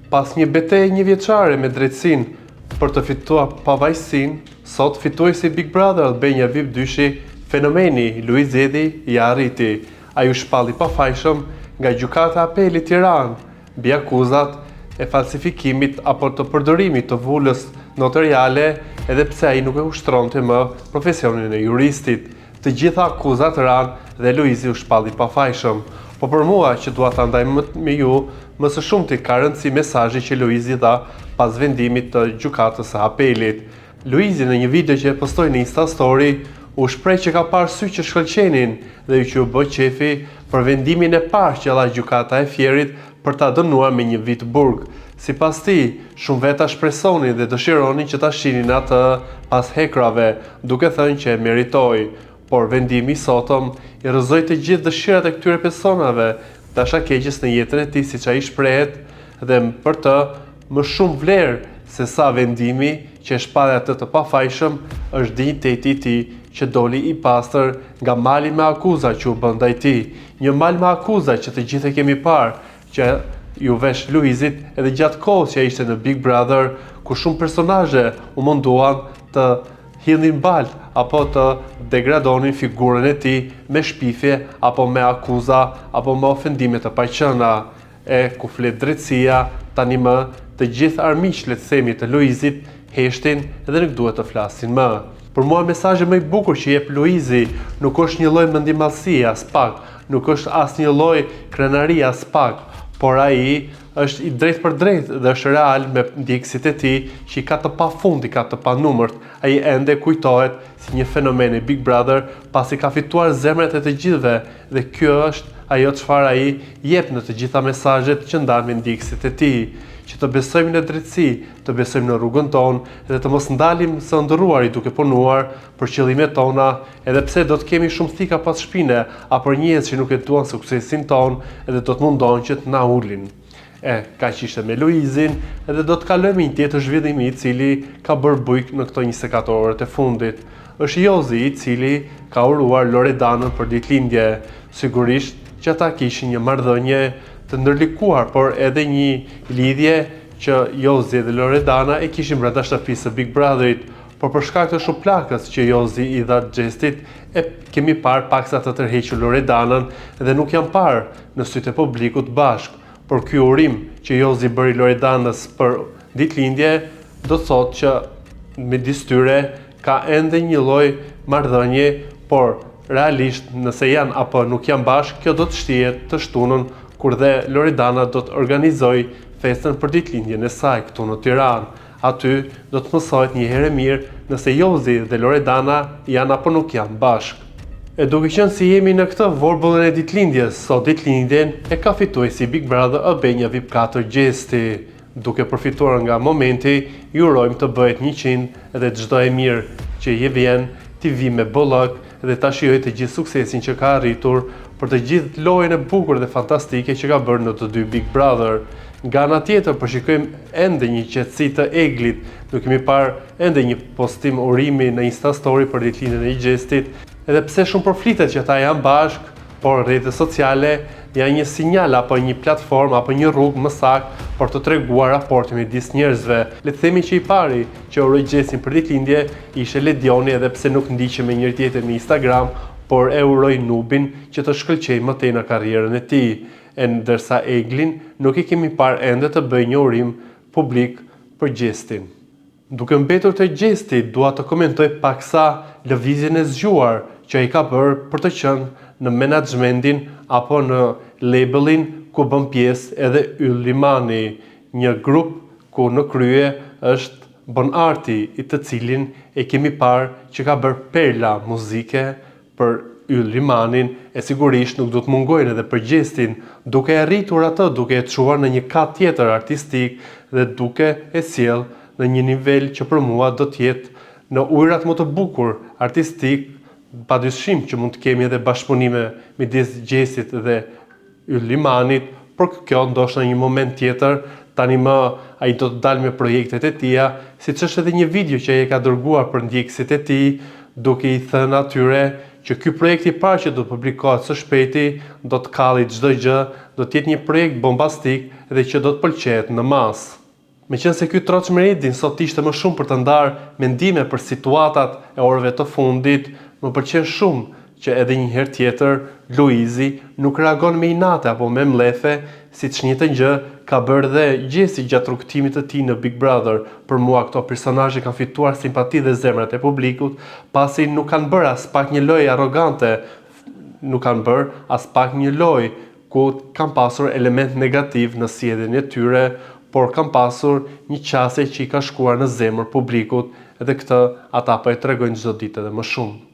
Pas një betejë një vjeçare me drejtësinë për të fituar pavajsinë, sot fituesi Big Brother Albania VIP 2 fenomeni Luiz Edi i arriti. Ai u shpalli pafajshëm nga gjykata e apelit Tiranë mbi akuzat e falsifikimit apo të përdorimit të vulës notariale, edhe pse ai nuk e ushtronte më profesionin e juristit. Të gjitha akuzat ranë dhe Luizi u shpalli pafajshëm. Po për mua që dua ta ndaj me ju, më së shumti ka rëndësi mesazhi që Luizi dha pas vendimit të gjykatës së apelit. Luizi në një video që e postoi në Insta Story u shpreh që ka parë sy që shkëlqenin dhe që u bë qefi për vendimin e parë që dha gjykata e Fierit për ta dënuar me një vit burg. Sipas tij, shumë veta shpresonin dhe dëshironin që ta shihnin atë pas hekrave, duke thënë që e meritoi. Por vendimi i sotëm i rrëzoi të gjithë dëshirat e këtyre personave, dashakeqës në jetën e tij siç ai shprehet, dhe për të më shumë vlerë se sa vendimi që e shpalli atë të pafajshëm është dinjiteti i tij që doli i pastër nga mali me akuza që u bën ndaj tij. Një mal me akuza që të gjithë e kemi parë, që ju vesh Luizit edhe gjatë kohës që ishte në Big Brother, ku shumë personazhe u munduan të hidhin balt apo të degradonin figurën e tij me shpifje apo me akuza apo me ofendime të paqëna. Ku flet drejtësia, tani më të gjithë armiqtë, le të themi, të Luizit heshtin dhe nuk duhet të flasin më. Për mua mesazhi më i bukur që jep Luizi nuk është një lloj mendimallësie as pak, nuk është as një lloj krenarie as pak, por ai është i drejtë për drejtë dhe është real me ndjekësit e tij që i ka të pafund, i ka të panumërt. Ai ende kujtohet si një fenomen i Big Brother pasi ka fituar zemrat e të gjithëve dhe kjo është ajo çfarë ai jep në të gjitha mesazhet që ndan me ndjekësit e tij. Që të besojmë në drejtësi, të besojmë në rrugën tonë dhe të mos ndalim së ndërruari duke punuar për qëllimet tona, edhe pse do të kemi shumë thika pas shpine apo njerëz që nuk e duan suksesin tonë edhe do të mundojnë që të na ulin. Kaq ishte me Luizin edhe do të kalojmë një tjetër zhvillimi i cili ka bërë bujk në këto 24 orët e fundit. Është Jozi i cili ka uruar Loredanën për ditëlindje. Sigurisht që ata kishin një marrëdhënie të ndërlikuar, por edhe një lidhje që Jozi dhe Loredana e kishin brenda shtëpisë së Big Brotherit, por për shkak të shuplakës që Jozi i dha xhestit, kemi parë paksa të tërhequr Loredanën dhe nuk janë parë në sytë e publikut bashkë. Por ky urim që Jozi bëri Loredanës për ditëlindje do të thotë që midis tyre ka ende një lloj marrëdhënie, por realisht nëse janë apo nuk janë bashkë, kjo do të shtihet të shtunën kur dhe Loredana do të organizoj festën për ditëlindjen e saj këtu në Tiranë. Aty do të mësohet një herë mirë nëse Jozi dhe Loredana janë apo nuk janë bashkë. Duke qenë si jemi në këtë vorbullën e ditëlindjes, sot ditëlindjen e ka fituesi Big Brother Albania VIP 4 Gjesti. Duke përfituar nga momenti, ju urojmë të bëhet 100 dhe çdo e mirë që je vjen, t'i vi me bollëk dhe ta shijoj të gjithë suksesin që ka arritur për të gjithë lojën e bukur dhe fantastike që ka bërë në të dy Big Brother. Nga ana tjetër, përshikojmë ende një qetësi të Eglit, nuk kemi parë ende një postim urimi në Insta Story për ditëlindjen e Gjestit, edhe pse shumë përflitet që ata janë bashkë, por rrjetet sociale janë një sinjal apo një platformë apo një rrugë më saktë për të treguar raportin midis njerëzve. Le të themi që i pari që uroi Gjestin për ditëlindje ishte Ledioni, edhe pse nuk ndiqej me njëri tjetrin në Instagram, por e uroi Nubin që të shkëlqejë më tej në karrierën e tij. Ndërsa Eglin nuk i kemi parë ende të bëjë një urim publik për Gjestin. Duke mbetur te Gjesti, dua të komentoj paksa lëvizjen e zgjuar që ai ka bërë për të qenë në menaxhmentin apo në labelin ku bën pjesë edhe Yll Limani, një grup ku në krye është Bon Arti, i të cilin e kemi parë që ka bërë perla muzike për Yll Limanin, e sigurisht nuk do të mungojnë edhe për Gjestin, duke e rritur atë, duke e çuar në një kat tjetër artistik dhe duke e sjell në një nivel që për mua do të jetë në ujërat më të bukur artistik, padyshim që mund të kemi edhe bashkëpunime midis Gjestit dhe Yll Limanit, por kjo ndoshta në një moment tjetër. Tani më ai do të dalë me projektet e tija, siç është edhe një video që ai e ka dërguar për ndjekësit e tij, duke i thënë atyre që ky projekt i parë që do të publikohet së shpejti do të kalli çdo gjë, do të jetë një projekt bombastik dhe që do të pëlqejet në masë. Meqense ky Troç Meridin sot ishte më shumë për të ndarë mendime për situatat e orëve të fundit, më pëlqen shumë që edhe një herë tjetër Luizi nuk reagon me inate apo me mlethe, siç njëjtën gjë ka bërë dhe Gjesi gjatë rrugtimit të tij në Big Brother. Për mua këto personazhe kanë fituar simpati dhe zemrat e publikut, pasi nuk kanë bërë as pak një lojë arrogante, nuk kanë bërë as pak një lojë ku kanë pasur element negativ në sjelljen e tyre, por kanë pasur një qasje që i ka shkuar në zemër publikut, edhe këtë ata po e tregojnë çdo ditë edhe më shumë.